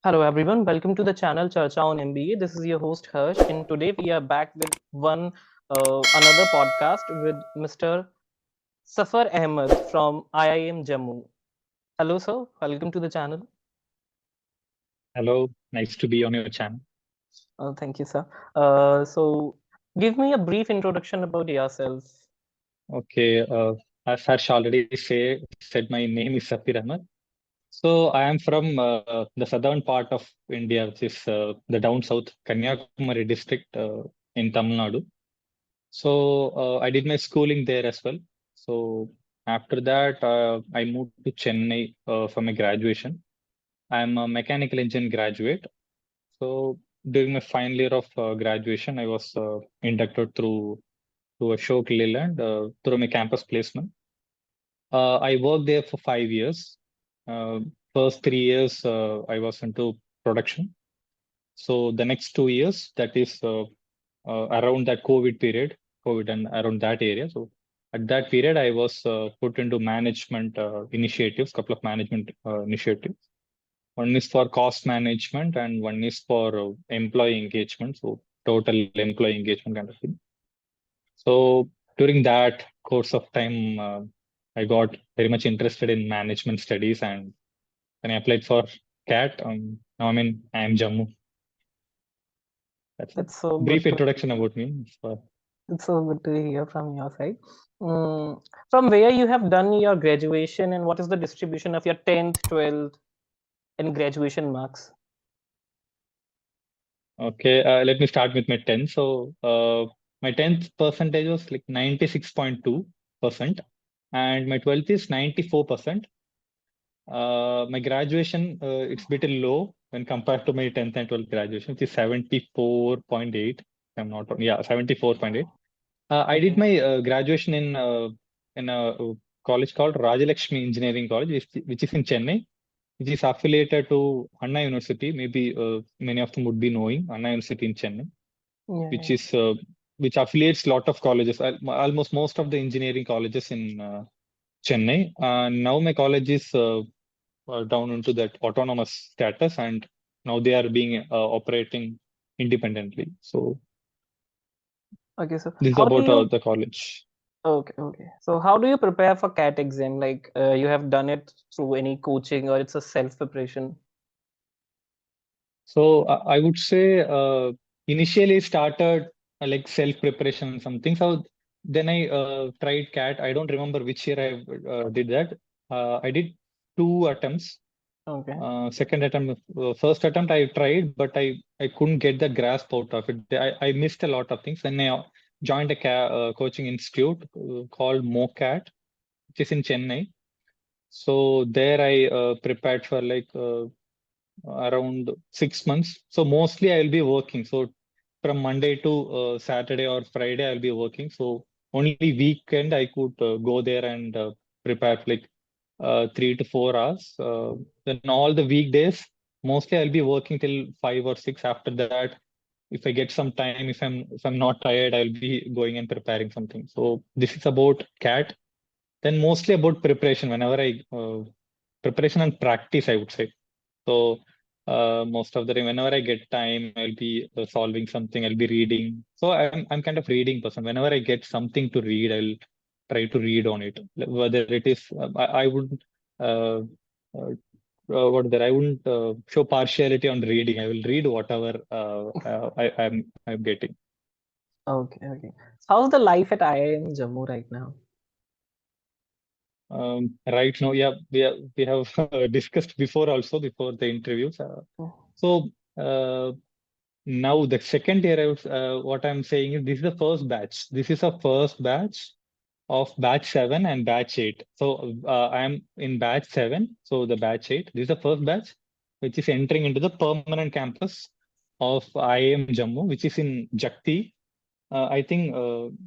Hello everyone, welcome to the channel Charcha on MBA. This is your host Harsh, and today we are back with another podcast with Mr. Safeer Ahmed from IIM Jammu. Hello sir, welcome to the channel. Hello, nice to be on your channel. Thank you sir. So give me a brief introduction about yourself. Okay, as Harsh already said my name is Safeer Ahmed. So I am from the southern part of India, which is the down south Kanyakumari district in Tamil Nadu. So I did my schooling there as well. So after that, I moved to Chennai for my graduation. I'm a mechanical engineering graduate. So during my final year of graduation, I was inducted to Ashok Leyland through my campus placement. I worked there for 5 years. Uh, First 3 years, I was into production. So the next 2 years, that is around that COVID period, COVID and around that area. So at that period, I was put into management initiatives, couple of management initiatives. One is for cost management and one is for employee engagement. So total employee engagement kind of thing. So during that course of time, I got very much interested in management studies, and then I applied for CAT. Now I'm in IIM Jammu. That's a It's so brief good to introduction about me. it's so good to hear from your side. From where you have done your graduation and what is the distribution of your 10th, 12th and graduation marks? Okay, let me start with my 10th. So my 10th percentage was like 96.2%, and my 12th is 94%. My graduation, it's a bit low when compared to my 10th and 12th graduation, which is 74.8. I'm not wrong. Yeah, 74.8. I did Okay. my graduation in a college called Rajalakshmi Engineering College, which is in Chennai, which is affiliated to Anna University. Maybe many of them would be knowing Anna University in Chennai, which Yeah. is which affiliates lot of colleges, almost most of the engineering colleges in Chennai. Now my college is down into that autonomous status, and now they are being operating independently. So Okay. So this is how do about you the college. Okay, okay. So how do you prepare for CAT exam? Like you have done it through any coaching or it's a self preparation? So I would say initially started like self preparation and something. So then I tried CAT. I don't remember which year I did that. I did two attempts. Okay. Second attempt, first attempt I tried, but I couldn't get the grasp out of it. I missed a lot of things. Then I joined a coaching institute called MoCAT, which is in Chennai. So there I prepared for like around 6 months. So mostly I'll be working. So from Monday to Saturday or Friday I'll be working. So only weekend I could go there and prepare for like 3 to 4 hours. Then all the weekdays, mostly I'll be working till 5 or 6. After that, if I get some time, if I'm not tired, I'll be going and preparing something. So this is about CAT. Then mostly about preparation. Whenever I preparation and practice, I would say. So most of the time, whenever I get time, I'll be solving something. I'll be reading. So I'm kind of reading person. Whenever I get something to read, I'll try to read on it. Whether it is, I wouldn't. Uh, uh, what is that? I wouldn't show partiality on reading. I will read whatever I'm getting. Okay, okay. How's the life at IIM Jammu right now? Right now, yeah, we have discussed before also before the interviews. Oh, So uh, now the second year, what I'm saying is this is the first batch. This is a first batch of batch 7 and batch 8. So I'm in batch 7. So the batch 8. This is the first batch, which is entering into the permanent campus of IIM Jammu, which is in Jakti. I think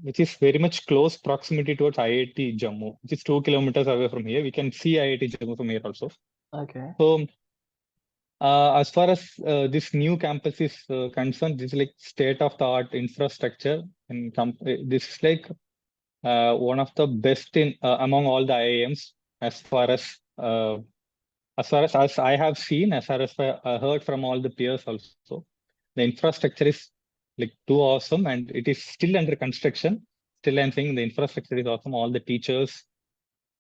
which is very much close proximity towards IIT Jammu, which is 2 kilometers away from here. We can see IIT Jammu from here also. okay. So as far as this new campus is concerned, this is like state of the art infrastructure, and this is like one of the best in among all the IIMs as far as as far as I have seen, as far as I heard from all the peers also, the infrastructure is like too awesome, and it is still under construction. Still, I'm saying the infrastructure is awesome. All the teachers,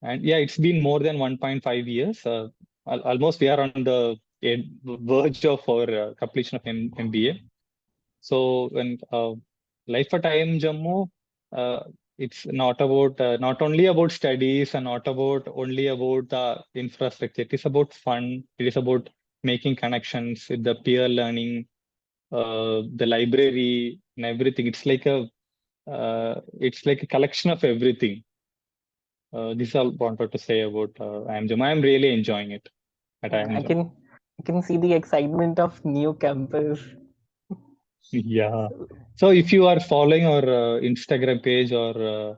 and yeah, it's been more than 1.5 years. Almost we are on the verge of our completion of MBA. So when life at IIM Jammu, uh, it's not only about studies and not about only about the infrastructure. It is about fun. It is about making connections with the peer learning, the library and everything. It's like a collection of everything. This is all I wanted to say about IIM Jammu. I'm really enjoying it at Yeah, IIM Jammu. I can see the excitement of new campus. Yeah. So if you are following our Instagram page or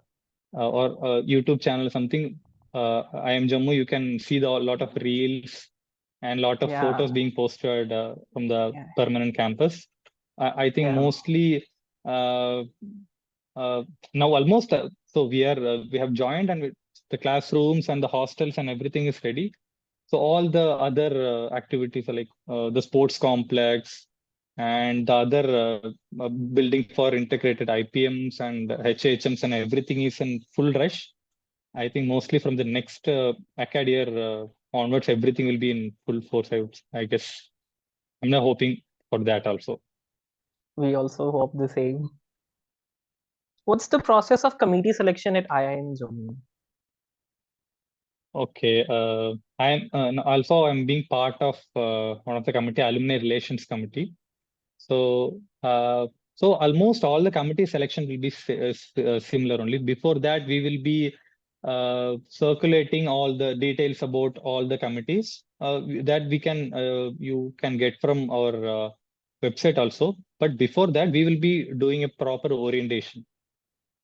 YouTube channel or something, IIM Jammu, you can see the lot of reels and lot of photos Yeah, being posted from the yeah, permanent campus. I think yeah. mostly uh, uh, now almost so we have joined, and the classrooms and the hostels and everything is ready. So all the other activities are like the sports complex and the other building for integrated IPMs and HHMs and everything is in full rush. I think mostly from the next acad year onwards, everything will be in full force. I guess I'm not hoping for that also. We also hope the same. What's the process of committee selection at IIM Jammu? Okay. Also I'm being part of one of the committee, alumni relations committee. So, so almost all the committee selection will be similar only. Before that, we will be circulating all the details about all the committees that you can get from our website also. But before that, we will be doing a proper orientation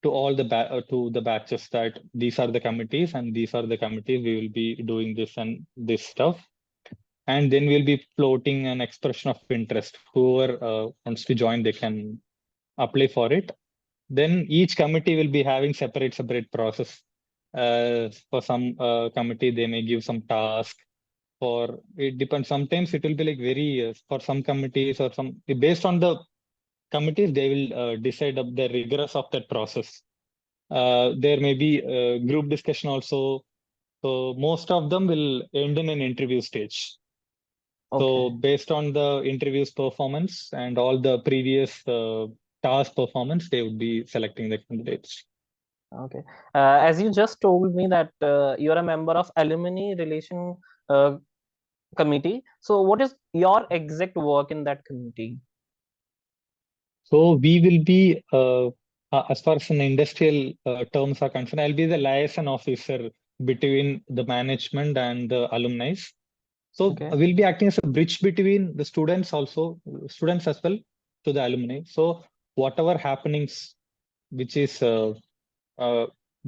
to all to the batches that these are the committees and these are the committees. We will be doing this and this stuff, and then we'll be floating an expression of interest. Whoever wants to join, they can apply for it. Then each committee will be having separate process. For some committee, they may give some task. For it depends. Sometimes it will be like very for some committees or some based on the committees, they will decide of the rigorous of that process. There may be group discussion also. So most of them will end in an interview stage. So Okay, based on the interview's performance and all the previous task performance, they would be selecting the candidates. okay. As you just told me that you're a member of alumni relation uh, committee. So, what is your exact work in that committee? So we will be, as far as an industrial terms are concerned, I'll be the liaison officer between the management and the alumni. So Okay, we'll be acting as a bridge between the students also, students as well, to the alumni. So whatever happenings which is uh,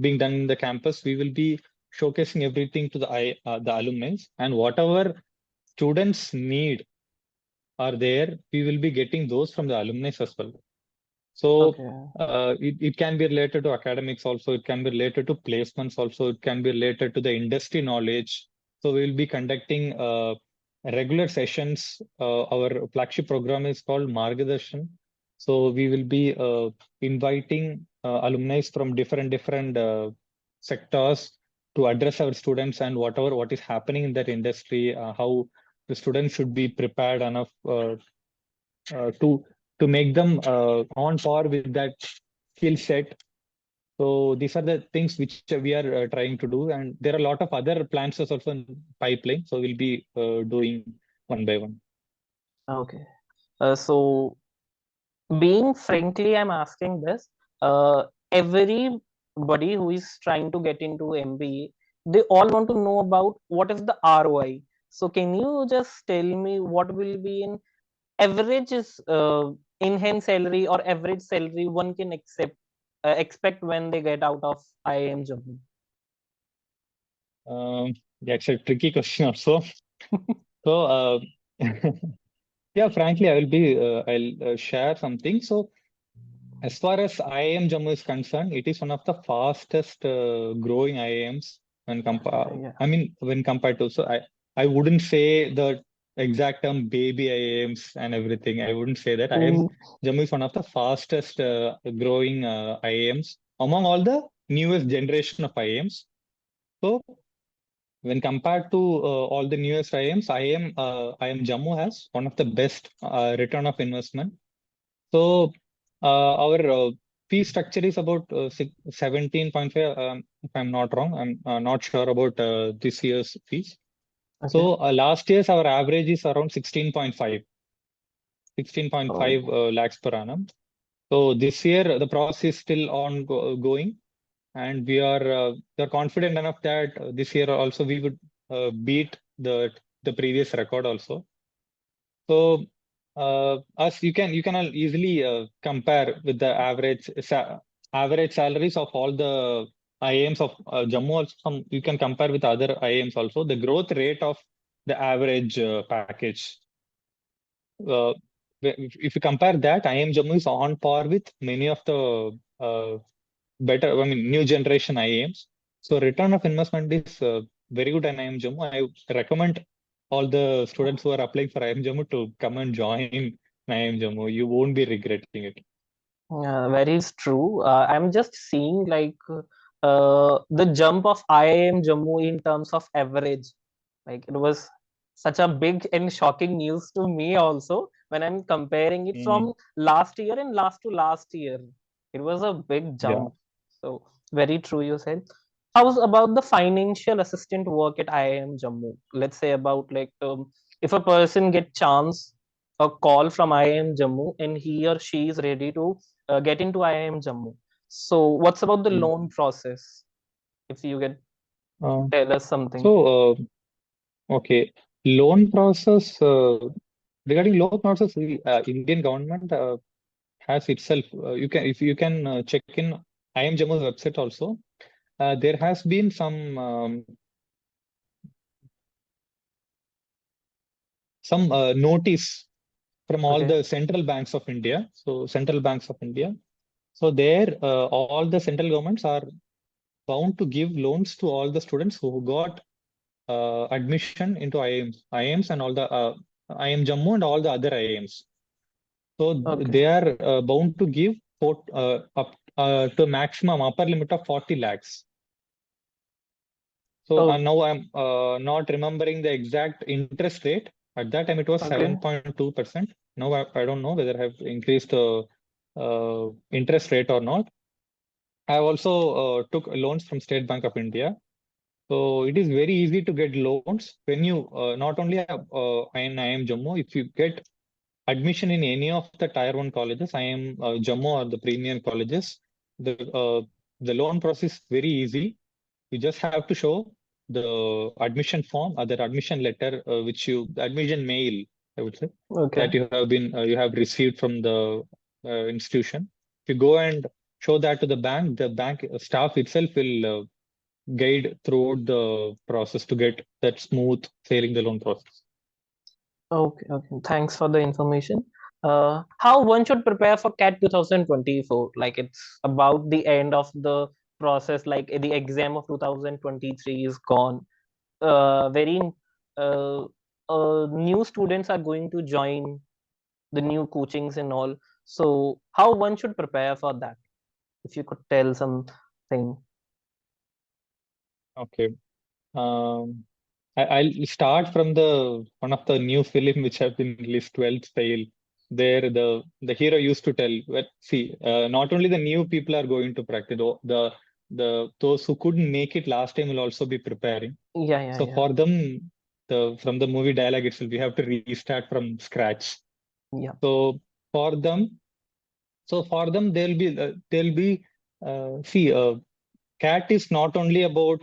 being done in the campus, we will be showcasing everything to the alumni, and whatever students need are there, we will be getting those from the alumni as well. So okay, it can be related to academics also, it can be related to placements also, it can be related to the industry knowledge. So we will be conducting regular sessions. Our flagship program is called Margadarshan. So we will be inviting alumni from different sectors to address our students and what is happening in that industry, how the students should be prepared enough uh, to to make them on par with that skill set. So these are the things which we are trying to do, and there are a lot of other plans also in pipeline. So we'll be doing one by one. okay. So, being frankly, I'm asking this. Everybody who is trying to get into MBA, they all want to know about what is the ROI. So, can you just tell me what will be in average is in hand salary or average salary one can expect when they get out of IIM Jammu? That's a tricky question also. So yeah, frankly, I'll share something. So as far as IIM Jammu is concerned, it is one of the fastest growing IIMs when Yeah. when compared to I wouldn't say the exact term baby IIMs and everything. I wouldn't say that. IIM Mm, Jammu is one of the fastest growing IIMs among all the newest generation of IIMs. So when compared to all the newest IIMs, IIM Jammu has one of the best return of investment. So our fee structure is about 17.5. If I'm not wrong, I'm not sure about this year's fees. okay. So last year's our average is around 16.5, 16.5 Oh, lakhs per annum. So this year the process is still ongoing, and we are confident enough that this year also we would beat the previous record also. So as you can easily compare with the average salaries of all the IIMs of Jammu. Also, you can compare with other IIMs also. The growth rate of the average package. Uh, if you compare that, IIM Jammu is on par with many of the better, I mean, new generation IIMs. So return of investment is very good in IIM Jammu. I recommend all the students who are applying for IIM Jammu to come and join IIM Jammu. You won't be regretting it. very is true. I'm just seeing like the jump of IIM Jammu in terms of average. Like it was such a big and shocking news to me also when I'm comparing it Mm, from last year and last to last year. It was a big yeah. jump. So very true you said. How's about the financial assistant work at IIM Jammu? Let's say about like if a person get chance a call from IIM Jammu and he or she is ready to get into IIM Jammu. So what's about the Mm. loan process? If you can Uh, tell us something. so, okay, loan process. Regarding loan process, Indian government has itself. You can if you can check in IIM Jammu's website also. There has been some notice from all Okay. the central banks of India. So central banks of India. So there, all the central governments are bound to give loans to all the students who got admission into IIMs and all the IIM Jammu and all the other IIMs. So Okay. they are bound to give up to maximum upper limit of 40 lakhs. So Oh, now I'm not remembering the exact interest rate. At that time, it was okay. 7.2%. Now I don't know whether I have increased the interest rate or not. I also took loans from State Bank of India. So it is very easy to get loans when you not only have in IIM Jammu, if you get admission in any of the Tier 1 colleges, IIM Jammu or the premium colleges, the loan process is very easy. You just have to show the admission form or the admission letter, the admission mail, I would say, Okay. that you have received from the institution. If you go and show that to the bank staff itself will guide throughout the process to get that smooth sailing the loan process. Okay. Okay. Thanks for the information. How one should prepare for CAT 2024? Like it's about the end of the process. Like the exam of 2023 is gone. Very uh, new students are going to join the new coachings and all. So how one should prepare for that? If you could tell something. Okay. Um, I'll start from the one of the new film which have been released, 12th Fail. There, the hero used to tell, well, see, not only the new people are going to practice, the those who couldn't make it last time will also be preparing. Yeah. Yeah. So Yeah. for them, from the movie dialogue itself, we have to restart from scratch. Yeah. So for them, they'll be see, CAT is not only about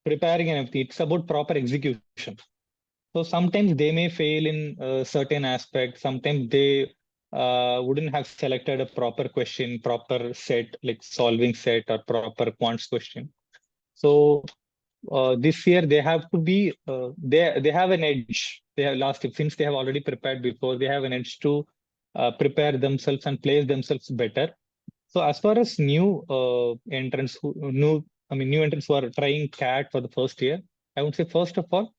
preparing an everything; it's about proper execution. So sometimes they may fail in certain aspects. Sometimes they wouldn't have selected a proper question, proper set, like solving set or proper quants question. So this year they have to be they have an edge. They have last since they have already prepared before. They have an edge to prepare themselves and place themselves better. So as far as new entrants who new I mean new entrants who are trying CAT for the first year, I would say first of all,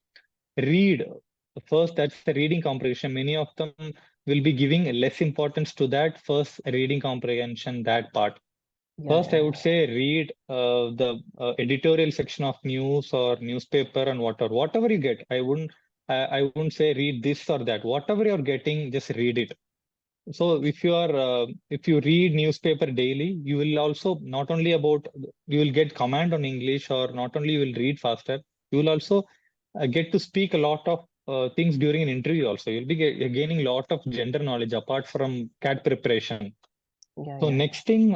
read. First, that's the reading comprehension. Many of them will be giving less importance to that first reading comprehension, that part. Yeah, First, I yeah, would say read the editorial section of news or newspaper and whatever you get. I wouldn't say read this or that. Whatever you're getting, just read it. So if you read newspaper daily, you will also not only about you will get command on English, or not only you will read faster, you will also get to speak a lot of things during an interview. Also, you'll be gaining a lot of gender knowledge apart from CAT preparation. yeah, So yeah, next thing,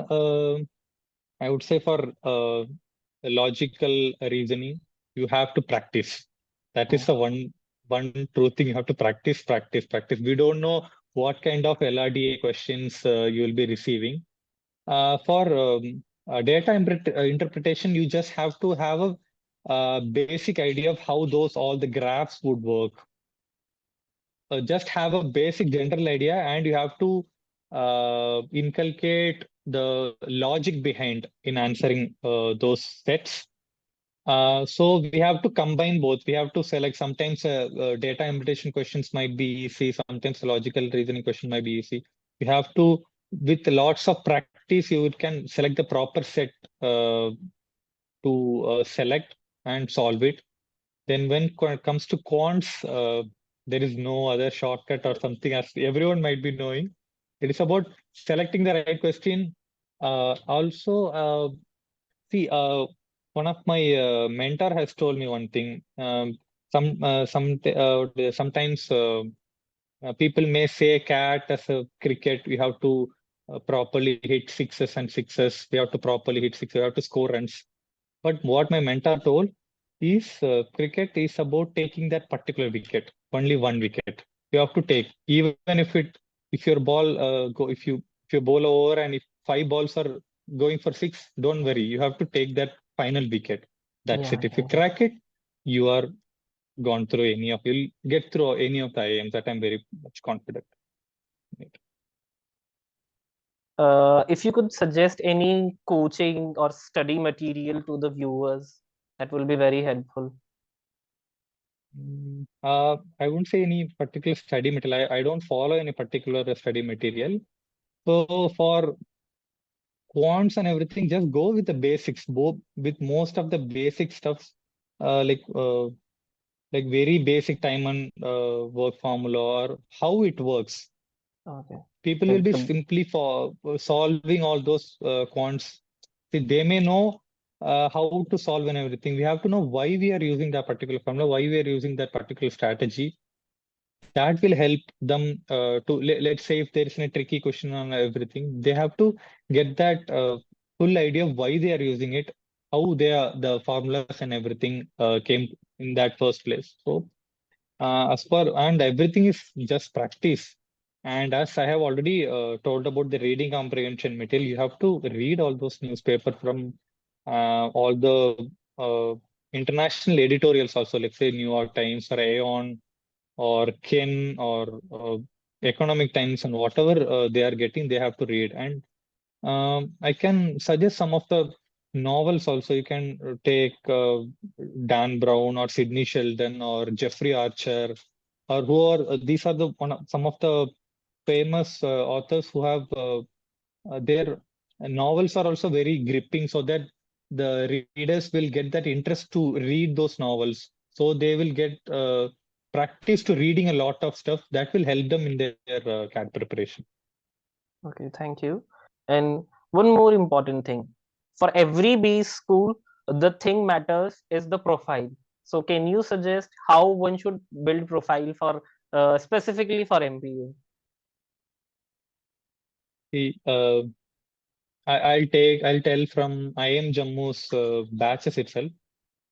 I would say for logical reasoning, you have to practice. That is yeah, the one true thing. You have to practice, practice, practice. We don't know what kind of LRDA questions you will be receiving. For data interpretation, you just have to have a basic idea of how those all the graphs would work. Just have a basic general idea, and you have to inculcate the logic behind in answering those sets. So we have to combine both. We have to select, sometimes data interpretation questions might be easy, sometimes logical reasoning question might be easy. You have to, with lots of practice, you can select the proper set uh, to select and solve it. Then when it comes to quants, there is no other shortcut or something, as everyone might be knowing. It is about selecting the right question. Also, see, one of my mentor has told me one thing. Sometimes people may say cat as a cricket. We have to properly hit sixes and sixes. We have to properly hit sixes. We have to score runs. But what my mentor told is cricket is about taking that particular wicket, only one wicket. You have to take, even if your ball if you bowl over, and if five balls are going for six, don't worry. You have to take that final wicket. That's yeah, it. If you yeah, yeah. crack it, you are gone through you'll get through any of the IIMs. That I'm very much confident in it. If you could suggest any coaching or study material to the viewers, that will be very helpful. I wouldn't say any particular study material. I don't follow any particular study material. So for quants and everything, just go with the basics. Go with most of the basic stuffs, uh, like uh, like very basic time and work formula, or how it works. Okay. People will Okay. be simply for solving all those quants. See, they may know how to solve and everything. We have to know why we are using that particular formula, why we are using that particular strategy. That will help them let's say if there is a tricky question on everything, they have to get that full idea of why they are using it, how they are, the formulas and everything came in that first place. So as per, and everything is just practice. And as I have already told about the reading comprehension material, you have to read all those newspapers from all the uh, international editorials also, let's say New York Times or Aeon or Ken or Economic Times, and whatever they are getting, they have to read. And I can suggest some of the novels also. You can take Dan Brown or Sidney Sheldon or Jeffrey Archer, or who are these are the some of the famous authors who have their novels are also very gripping, so that the readers will get that interest to read those novels. So they will get practice to reading a lot of stuff that will help them in their CAT preparation. Okay, thank you. And one more important thing. For every B school, the thing matters is the profile. So can you suggest how one should build profile for specifically for MBA? See, I'll tell from IIM Jammu's batches itself.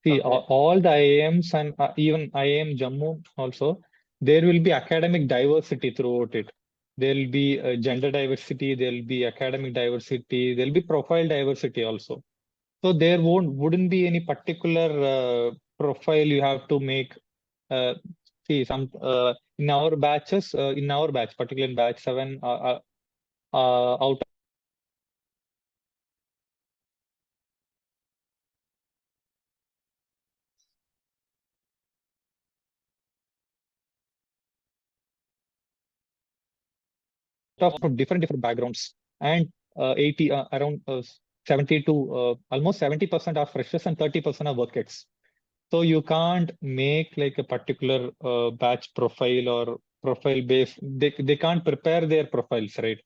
See, Okay. all the IIMs and even IIM Jammu also, there will be academic diversity throughout it. There will be gender diversity, there will be academic diversity, there will be profile diversity also. So there wouldn't be any particular profile you have to make. Uh, See, some in our batches, in our batch, particularly in batch 7, out of different backgrounds, and 80 around 70 to almost 70% are freshers and 30% are work ex. So you can't make like a particular batch profile or profile base. They can't prepare their profiles, right?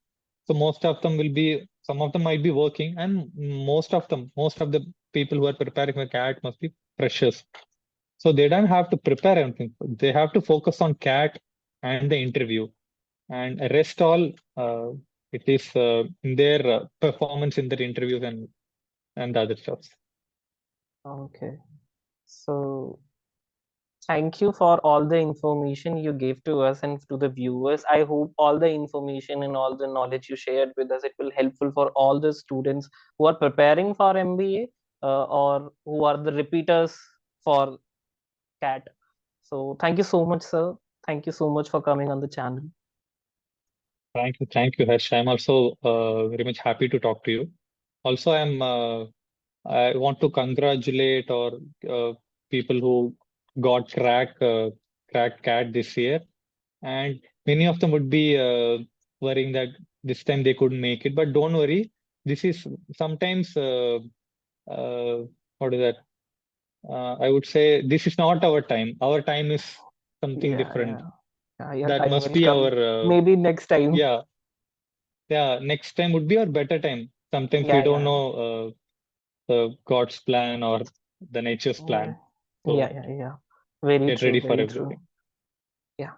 So most of them will be, some of them might be working, and most of the people who are preparing for CAT must be freshers. So they don't have to prepare anything. They have to focus on CAT and the interview, and rest all it is in their performance in their interviews and other stuff. Okay. So thank you for all the information you gave to us and to the viewers. I hope all the information and all the knowledge you shared with us, it will helpful for all the students who are preparing for MBA or who are the repeaters for CAT. So thank you so much, sir. Thank you so much for coming on the channel. Thank you, Harsh. I'm also very much happy to talk to you. Also, I want to congratulate or people who got crack CAT this year, and many of them would be worrying that this time they couldn't make it. But don't worry, this is sometimes what is that? I would say this is not our time. Our time is something Yeah, different. yeah. Yeah, your That time must will be come. our Maybe next time. yeah, yeah. Next time would be our better time. Sometimes we Yeah, don't yeah. know God's plan or the nature's Yeah, plan. yeah, So yeah, yeah. Very get true, ready for very true. everything. Yeah.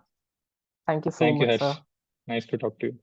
Thank you so Thank you, much, sir. Harsh. Nice to talk to you.